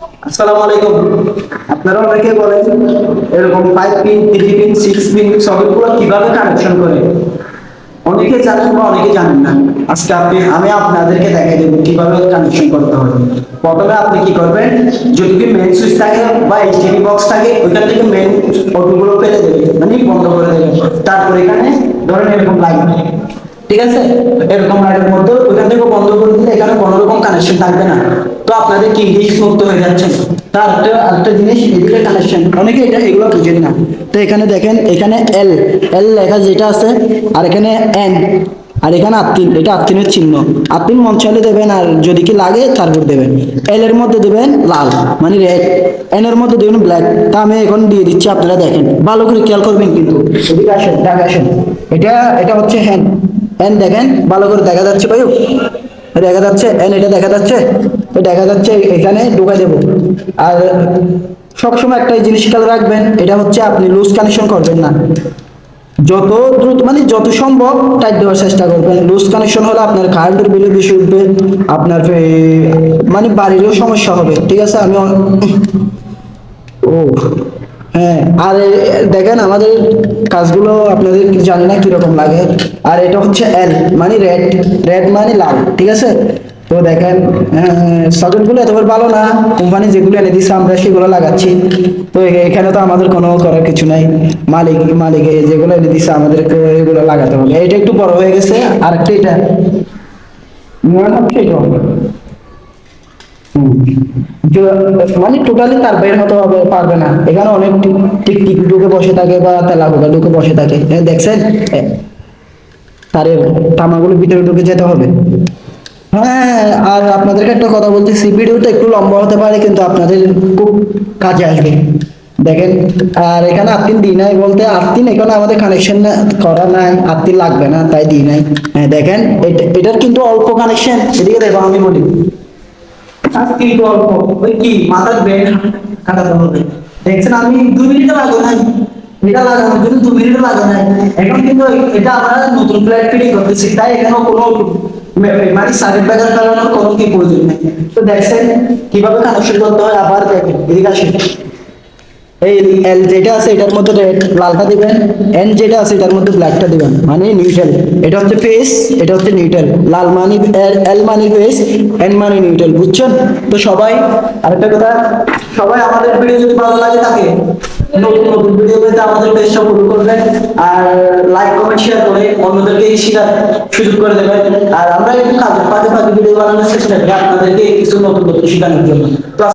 আসসালামু আলাইকুম। আপনারা অনেকে বলেন এরকম 5 পিন 3 পিন 6 পিন সকেটগুলো কিভাবে কানেকশন করে, অনেকে জানেন বা অনেকে জানেন না। আজকে আমি আপনাদেরকে দেখাই দেবো কিভাবে কানেকশন করতে হবে। প্রথমে আপনি কি করবেন, যদি কি মেইন সুইচ থাকে বা এইচডিএমআই বক্স থাকে ওইখান থেকে মেইন ওগুলো ফেলে দেবেন, মানে বন্ধ করে দেবেন। তারপর এখানে ধরেন এরকম লাইন, ঠিক আছে, এরকম লাইনের মধ্যে ওইখান থেকে বন্ধ করে দিলে এখানে কোনো রকম কানেকশন থাকবে না। তো আপনাদের কি রিস্ক মুক্ত হয়ে যাচ্ছে। তার আরেকটা জিনিস, এদিকে কানেকশন অনেকে এগুলো বুঝেন না। তো এখানে দেখেন, এখানে এল এল লেখা যেটা আছে, আর এখানে এন, আর এখানে আত্মিন, এটা আত্মিনের চিহ্ন। আত্মিন মন চাইলে দেবেন, আর যদি কি লাগে তারপর দেবেন। এল এর মধ্যে দেবেন লাল মানে রেড, এন এর মধ্যে দেবেন ব্ল্যাক। তা আমি এখন দিয়ে দিচ্ছি, আপনারা দেখেন ভালো করে খেয়াল করবেন কিন্তু। এদিকে আসেন, ঢাকা আসেন। এটা এটা হচ্ছে হ্যান, এন দেখেন ভালো করে দেখা যাচ্ছে ভাই, দেখা যাচ্ছে এন, এটা দেখা যাচ্ছে, তো দেখা যাচ্ছে এখানে ঢুকে দেব। আর সবসময় একটা জিনিস খেয়াল রাখবেন, এটা হচ্ছে আপনি লুজ কানেকশন করবেন না। যত দ্রুত মানে যত সম্ভব টাইট দেওয়ার চেষ্টা করবেন। লুজ কানেকশন হলে আপনার কারেন্টের বিলে বেশি উঠবে, আপনার মানে বাড়িরও সমস্যা হবে। ঠিক আছে, আমি ও হ্যাঁ, আর দেখেন আমাদের কাজগুলো আপনাদের জানি না কিরকম লাগে। আর এটা হচ্ছে এল মানে রেড, রেড মানে লাল, ঠিক আছে। তো দেখেন সকেটগুলো এতবার ভালো না, কোম্পানি যেগুলো এনে দিচ্ছে আমরা সেগুলো লাগাচ্ছি। তো এখানে তো আমাদের কোনো করার কিছু নাই, মালিক মালিক যেগুলো এনে দিচ্ছে আমাদেরকে এগুলো লাগাতে হবে। এটা একটু বড় হয়ে গেছে, আর একটা এটা মানে টোটালি তার বের হতে হবে পারবে না। এখানে অনেক টিক টিক ঢুকে বসে থাকে বা তেলা গোলা ঢুকে বসে থাকে, দেখছেন তারের তামাগুলো ভিতরে ঢুকে যেতে হবে। হ্যাঁ, আর আপনাদেরকে একটা কথা বলতেছি, ভিডিওটা একটু লম্বা হতে পারে কিন্তু আপনাদের খুব কাজে আসবে। দেখেন, আর এখানে আর্থিন দিই নাই বলতে, আর্থিন এখানে আমাদের কানেকশন করা নাই, আর্থিন লাগবে না তাই দিই নাই। হ্যাঁ দেখেন, এটার কিন্তু অল্প কানেকশন, এদিকে দেখো আমি বলি কিন্তু অল্প, ওই কি মাথার ব্রেন কাটাতে হবে। দেখছেন আমি 2 মিনিটও লাগো নাই, এটা লাগানোর জন্য 2 মিনিটও লাগো নাই। এখন কিন্তু এটা আমরা নতুন ফ্ল্যাট ফিটিং করতেছি, তাই এখানে কোনো মানে সার্কিট ব্রেকার লাগানোর কোনো কি প্রয়োজন নেই। তো দেখছেন কিভাবে কানেকশন করতে হয়। আবার দেখেন এদিকে আসেন, এই এল যেটা আছে এটার মধ্যে রেড লালটা দিবেন, এন যেটা আছে এটার মধ্যে ব্ল্যাকটা দিবেন, মানে নিউট্রাল। এটা হচ্ছে ফেস, এটা হচ্ছে নিউট্রাল। লাল মানে এল মানে ফেস, এন মানে নিউট্রাল, বুঝছেন? তো সবাই আরেকটা কথা, সবাই আমাদের ভিডিও যদি ভালো লাগে থাকে, নতুন নতুন ভিডিও পেতে আমাদের পেজটা ফলো করবেন, আর লাইক কমেন্ট শেয়ার করে অন্যদেরকে শেখার সুযোগ করে দেবেন। আর আমরা একটু কাজে ফাঁকে ফাঁকে ভিডিও বানানোর চেষ্টা করি আপনাদেরকে কিছু নতুন নতুন শেখানোর জন্য। তো